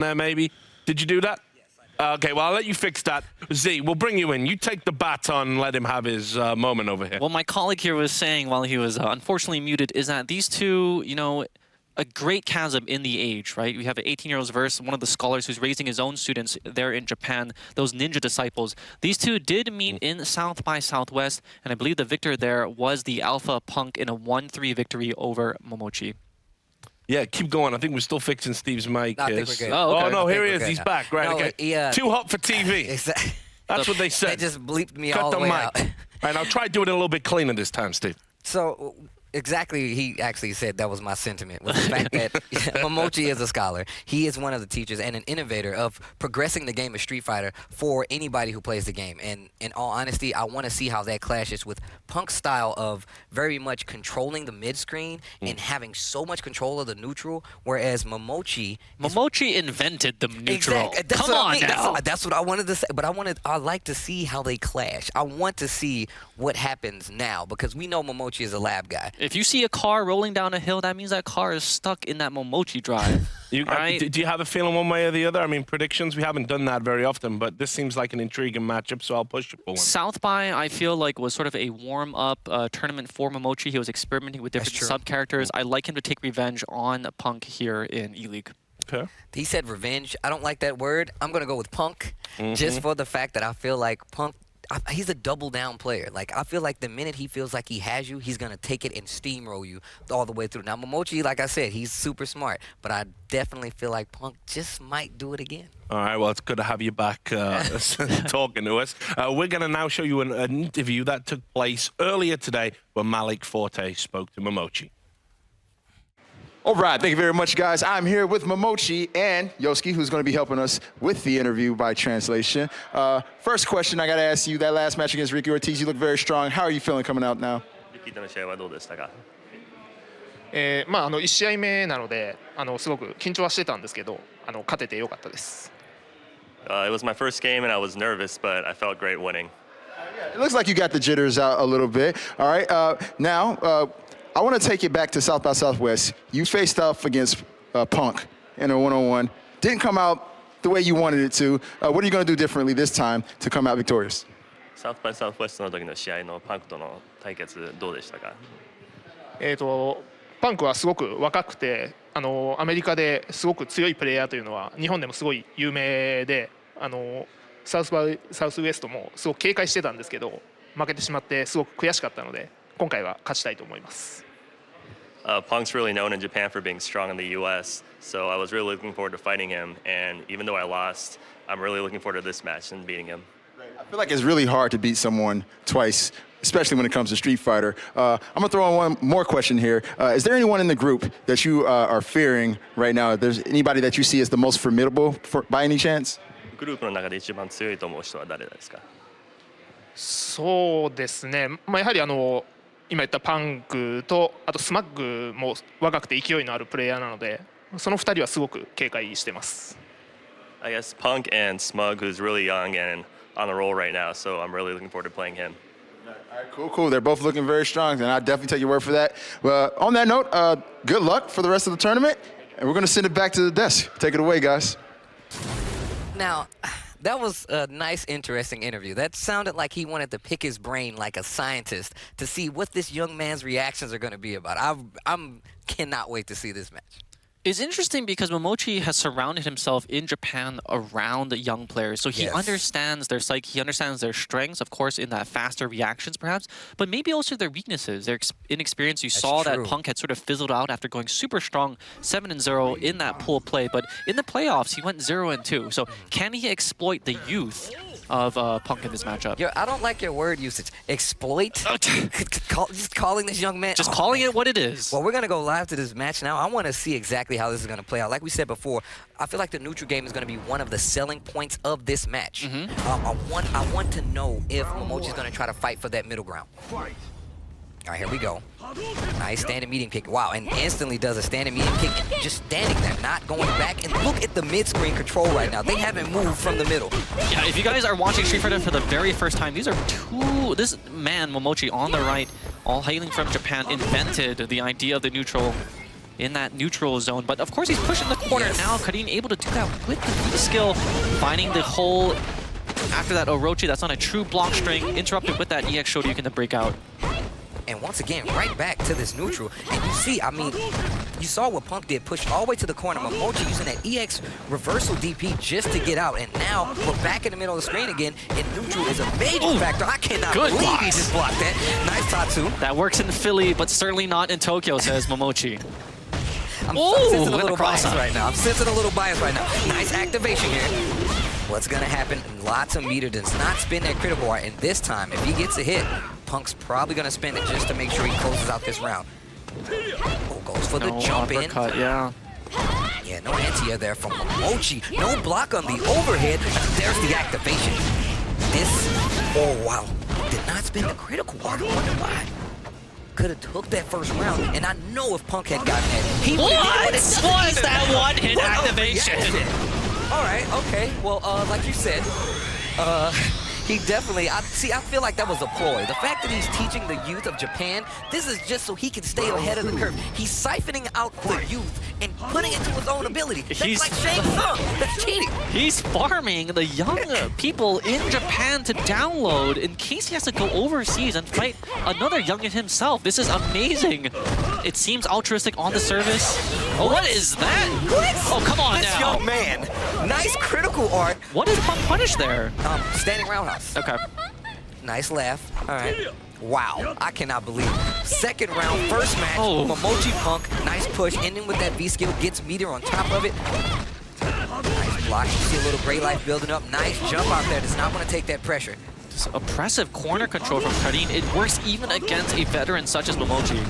there, maybe. Did you do that? Okay, well, I'll let you fix that. Z, we'll bring you in. You take the baton and let him have his moment over here. Well, my colleague here was saying while he was unfortunately muted is that these two, you know, a great chasm in the age, right? We have an 18-year-old versus one of the scholars who's raising his own students there in Japan, those ninja disciples. These two did meet in South by Southwest, and I believe the victor there was the Alpha Punk in a 1-3 victory over Momochi. Yeah, keep going. I think we're still fixing Steve's mic. No, I think we're good. Oh, okay. Oh, no, here he is. He's now. back. Right, No, okay. Too hot for TV. Exactly. That's what they said. They just bleeped me Cut all the way mic. out. Right, now try doing it a little bit cleaner this time, Steve. So, exactly, he actually said that was my sentiment, was the fact that Momochi is a scholar. He is one of the teachers and an innovator of progressing the game of Street Fighter for anybody who plays the game. And in all honesty, I want to see how that clashes with Punk's style of very much controlling the mid-screen and having so much control of the neutral, whereas Momochi invented the neutral. Exactly. That's Come what on I mean. now. That's what I wanted to say. But I like to see how they clash. I want to see what happens now because we know Momochi is a lab guy. If you see a car rolling down a hill, that means that car is stuck in that Momochi drive. Right? Do you have a feeling one way or the other? I mean, predictions, we haven't done that very often, but this seems like an intriguing matchup, so I'll push you for one. South by, I feel like, was sort of a warm-up tournament for Momochi. He was experimenting with different sub-characters. I like him to take revenge on Punk here in E-League. Okay. He said revenge. I don't like that word. I'm going to go with Punk just for the fact that I feel like Punk, he's a double-down player. Like, I feel like the minute he feels like he has you, he's going to take it and steamroll you all the way through. Now, Momochi, like I said, he's super smart, but I definitely feel like Punk just might do it again. All right, well, it's good to have you back talking to us. We're going to now show you an interview that took place earlier today where Malik Forte spoke to Momochi. All right, thank you very much, guys. I'm here with Momochi and Yosuke, who's going to be helping us with the interview by translation. First question I got to ask you, that last match against Ricky Ortiz, you look very strong. How are you feeling coming out now? まあ1試合目なのですごく緊張はしてたんですけど、勝ててよかったです。It was my first game and I was nervous, but I felt great winning. It looks like you got the jitters out a little bit. All right, now I want to take it back to South by Southwest. You faced off against Punk in a one-on-one. Didn't come out the way you wanted it to. What are you going to do differently this time to come out victorious? South by Southwest の時の試合のパンクとの対決どうでしたか？パンクはすごく若くて、アメリカですごく強いプレイヤーというのは日本でもすごい有名で、サウスバイサウスウエストもすごく警戒してたんですけど、負けてしまってすごく悔しかったので。今回は勝ちたいと思います。Punk's really known in Japan for being strong in the U.S., so I was really looking forward to fighting him. And even though I lost, I'm really looking forward to this match and beating him. I feel like it's really hard to beat someone twice, especially when it comes to Street Fighter. I'm going to throw in one more question here. Is there anyone in the group that you are fearing right now? There's anybody that you see as the most formidable by any chance? グループの中で一番強いと思う人は誰ですか？そうですね。まあやはり今言ったパンクとあとスマッグも若くて勢いのあるプレイヤーなので、その2人はすごく警戒してます。I guess Punk and Smug, who's really young and on the roll right now, so I'm really looking forward to playing him. All right, cool. They're both looking very strong, and I definitely take your word for that. Well, on that note, good luck for the rest of the tournament, and we're going to send it back to the desk. Take it away, guys. Now, that was a nice, interesting interview. That sounded like he wanted to pick his brain like a scientist to see what this young man's reactions are going to be about. I cannot wait to see this match. It's interesting because Momochi has surrounded himself in Japan around young players. So he understands their psyche, he understands their strengths, of course, in that faster reactions perhaps, but maybe also their weaknesses, their inexperience. You saw that Punk had sort of fizzled out after going super strong 7-0 in that pool play, but in the playoffs, he went 0-2. So can he exploit the youth of Punk in this matchup? I don't like your word usage. Exploit? Just calling this young man. Just calling it what it is. Well, we're going to go live to this match now. I want to see exactly how this is going to play out. Like we said before, I feel like the neutral game is going to be one of the selling points of this match. I want to know if Momochi's going to try to fight for that middle ground. All right, here we go. Nice standing medium kick. Wow, and instantly does a standing medium kick. And just standing there, not going back. And look at the mid-screen control right now. They haven't moved from the middle. Yeah, if you guys are watching Street Fighter for the very first time, these are this man, Momochi, on the right, all hailing from Japan, invented the idea of the neutral. in that neutral zone. But of course, he's pushing the corner now. Karin able to do that with the V skill, finding the hole after that Orochi. That's on a true block string, interrupted with that EX Shoryuken to break out. And once again, right back to this neutral. And you see, I mean, you saw what Punk did, push all the way to the corner. Momochi using that EX reversal DP just to get out. And now we're back in the middle of the screen again. And neutral is a major factor. I cannot believe he just blocked that. Nice Tatsu. That works in Philly, but certainly not in Tokyo, says Momochi. I'm sensing a little bias right now. I'm sensing a little bias right now. Nice activation here. What's going to happen? Lots of meter does not spin that critical art. And this time, if he gets a hit, Punk's probably going to spend it just to make sure he closes out this round. Oh, goes for the jump in. Yeah. Yeah, no anti-air there from Momochi. No block on the overhead. There's the activation. Oh wow. Did not spin the critical art. I wonder why. Could have took that first round, and I know if Punk had gotten that, he would have What was that one-hit activation? All right, okay. Well, like you said, he definitely, I feel like that was a ploy. The fact that he's teaching the youth of Japan, this is just so he can stay ahead of the curve. He's siphoning out the youth and putting it to his own ability. That's like Shang Tsung. That's cheating. He's farming the young people in Japan to download in case he has to go overseas and fight another youngin himself. This is amazing. It seems altruistic on the service. Oh, what is that? What? Oh, come on this now. Young man. Nice critical art. What did Punk punish there? Standing roundhouse. Okay. Nice laugh. All right. Wow, I cannot believe it. Second round, first match, Momochi Punk, nice push, ending with that V-skill, gets meter on top of it. Nice block, you see a little Great Life building up, nice jump out there, does not want to take that pressure. This oppressive corner control from Karin, it works even against a veteran such as Momochi.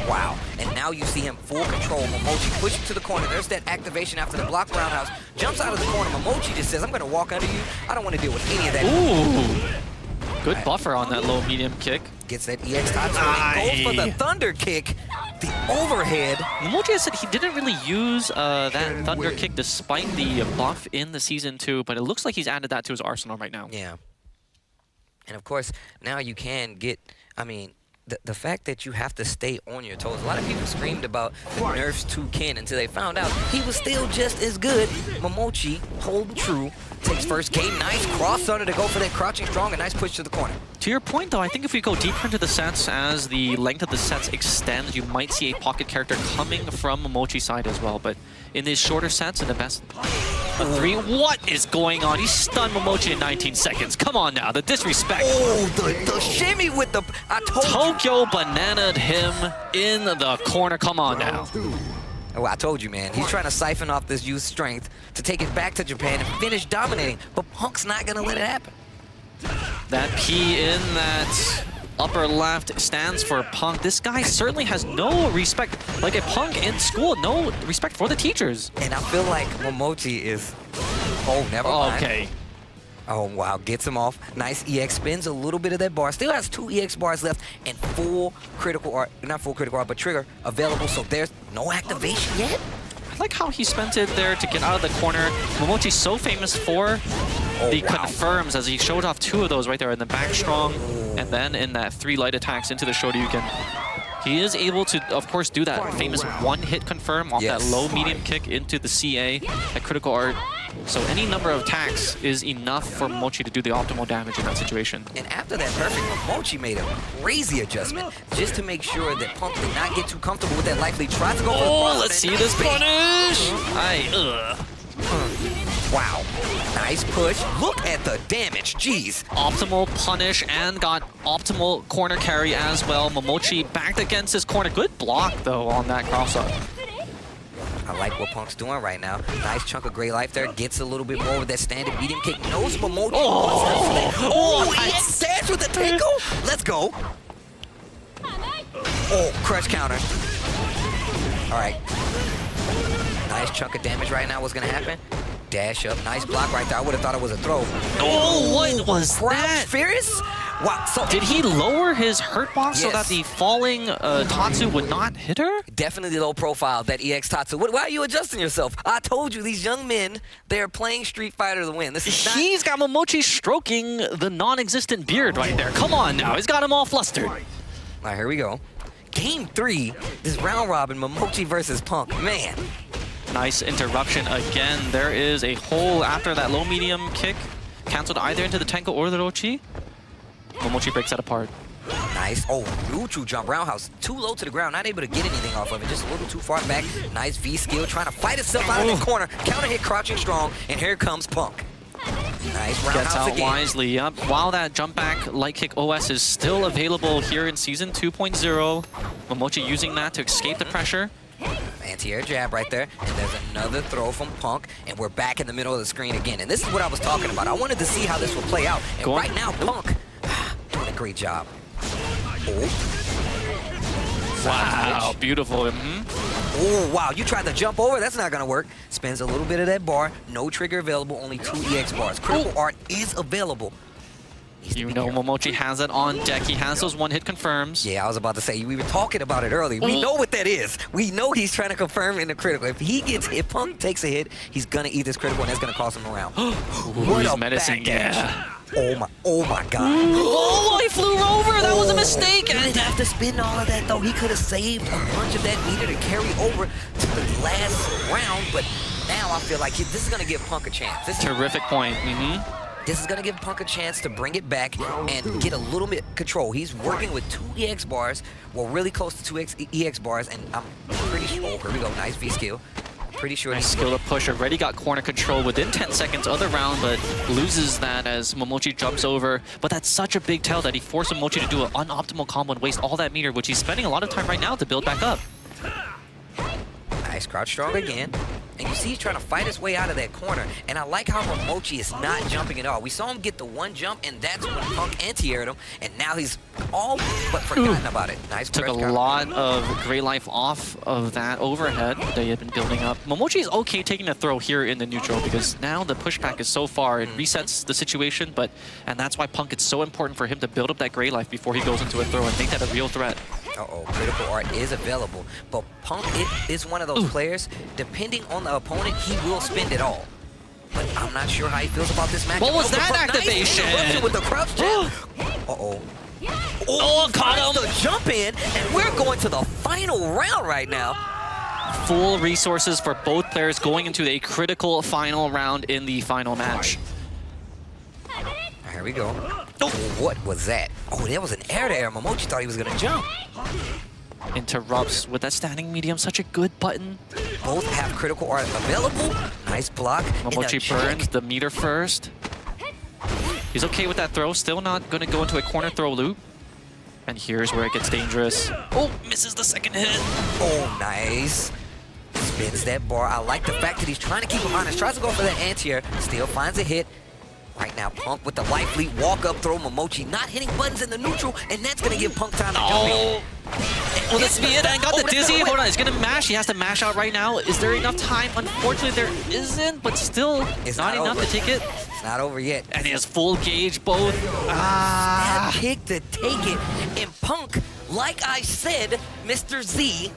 Wow, and now you see him full control, Momochi pushing to the corner, there's that activation after the block roundhouse, jumps out of the corner, Momochi just says, I'm gonna walk under you, I don't want to deal with any of that. Ooh! Good buffer on that low medium kick. Gets that EX Tatsu and goes for the thunder kick. The overhead. Momochi said he didn't really use that thunder kick despite the buff in the Season 2, but it looks like he's added that to his arsenal right now. Yeah. And of course, now you can get, I mean, the fact that you have to stay on your toes. A lot of people screamed about the nerfs to Ken until they found out he was still just as good. Momochi holding true. Takes first game, nice cross under to go for that crouching strong, a nice push to the corner. To your point though, I think if we go deeper into the sets, as the length of the sets extends, you might see a pocket character coming from Momochi's side as well. But in these shorter sets, in the best of 3, what is going on? He stunned Momochi in 19 seconds. Come on now, the disrespect. Oh, the shimmy with the, I told Tokyo bananaed him in the corner. Come on now. Oh, I told you, man. He's trying to siphon off this youth strength to take it back to Japan and finish dominating. But Punk's not going to let it happen. That P in that upper left stands for Punk. This guy certainly has no respect. Like a Punk in school, no respect for the teachers. And I feel like Momochi is... Oh, never mind. Okay. Oh, wow. Gets him off. Nice EX. Spins a little bit of that bar. Still has 2 EX bars left and full critical art. Not full critical art, but trigger available. So there's no activation yet. I like how he spent it there to get out of the corner. Momochi's so famous for the confirms, as he showed off 2 of those right there in the back strong, and then in that 3 light attacks into the Shoryuken. He is able to, of course, do that famous one-hit confirm off that low medium kick into the CA, that critical art. So any number of attacks is enough for Momochi to do the optimal damage in that situation. And after that perfect, Momochi made a crazy adjustment just to make sure that Punk did not get too comfortable with that life lead. Tried to go for the cross. Let's see this punish! Wow. Nice push. Look at the damage. Jeez. Optimal punish and got optimal corner carry as well. Momochi backed against his corner. Good block, though, on that cross-up. I like what Punk's doing right now. Nice chunk of great life there. Gets a little bit more with that standard medium kick. Knows Momochi wants that. Oh, he stands with the tinkle. Let's go. Oh, crush counter. All right. Nice chunk of damage right now. What's going to happen? Dash up. Nice block right there. I would have thought it was a throw. Oh, what was that? Furious? Wow. So did he lower his hurt box so that the falling Tatsu would not hit her? Definitely low profile, that EX Tatsu. Why are you adjusting yourself? I told you, these young men, they're playing Street Fighter to win. This is not... He's got Momochi stroking the non-existent beard right there. Come on now. He's got him all flustered. All right, here we go. Game 3, this round robin, Momochi versus Punk. Man. Nice interruption again. There is a hole after that low-medium kick. Cancelled either into the Tenko or the Rochi. Momochi breaks that apart. Nice. Oh, neutral jump roundhouse. Too low to the ground. Not able to get anything off of it. Just a little too far back. Nice V skill. Trying to fight itself out of the corner. Counter hit, crouching strong. And here comes Punk. Nice roundhouse Gets out again. wisely. Yep. While that jump back light kick OS is still available here in Season 2.0. Momochi using that to escape the pressure. Anti-air jab right there. And there's another throw from Punk. And we're back in the middle of the screen again. And this is what I was talking about. I wanted to see how this will play out. And right now, Punk doing a great job. Oh. Wow, beautiful. Oh, wow, you tried to jump over? That's not gonna work. Spends a little bit of that bar. No trigger available, only 2 EX bars. Critical art is available. You know Momochi has it on deck. He has those one-hit confirms. Yeah, I was about to say, we were talking about it earlier. We know what that is. We know he's trying to confirm in the critical. If Punk takes a hit, he's gonna eat this critical, and that's gonna cost him a round. What a menacing, yeah. Oh my God. Oh, he flew over. That was a mistake. He didn't have to spend all of that, though. He could have saved a bunch of that meter to carry over to the last round, but now I feel like this is gonna give Punk a chance. Terrific point. This is going to give Punk a chance to bring it back and get a little bit control. He's working with 2 EX bars, well, really close to 2 EX bars, and I'm pretty sure, oh, here we go, nice V skill. Pretty sure Nice skill to push. Already got corner control within 10 seconds of the round, but loses that as Momochi jumps over. But that's such a big tell that he forced Momochi to do an unoptimal combo and waste all that meter, which he's spending a lot of time right now to build back up. Nice crouch strong again. And you see he's trying to fight his way out of that corner. And I like how Momochi is not jumping at all. We saw him get the one jump, and that's when Punk anti-aired him. And now he's all but forgotten about it. Nice Took a press lot of Grey Life off of that overhead they had been building up. Momochi is okay taking a throw here in the neutral because now the pushback is so far. It resets the situation, and that's why Punk, it's so important for him to build up that Grey Life before he goes into a throw and make that a real threat. Uh-oh, critical art is available. But Punk is one of those players, depending on the opponent, he will spend it all. But I'm not sure how he feels about this match. What was that activation? Nice with the crouch jab. Uh-oh. Oh, caught him! The jump in, and we're going to the final round right now. Full resources for both players going into a critical final round in the final match. Here we go. Oh, what was that? Oh, that was an air-to-air. Momochi thought he was going to jump. Interrupts with that standing medium. Such a good button. Both have critical art available. Nice block. Momochi burns the meter first. He's okay with that throw. Still not going to go into a corner throw loop. And here's where it gets dangerous. Oh, misses the second hit. Oh, nice. Spins that bar. I like the fact that he's trying to keep him honest. Tries to go for that anti-air. Still finds a hit. Right now, Punk with the life lead, walk-up throw, Momochi not hitting buttons in the neutral, and that's going to give Punk time to jump in. Will this be it? I got the dizzy. Hold on, he's going to mash. He has to mash out right now. Is there enough time? Unfortunately, there isn't, but still, It's not enough to take it. It's not over yet. And he has full gauge both. That kick to take it, and Punk, like I said, Mr. Z,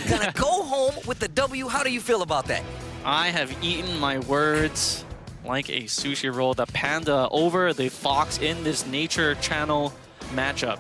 gonna go home with the W. How do you feel about that? I have eaten my words like a sushi roll. The panda over the fox in this nature channel matchup.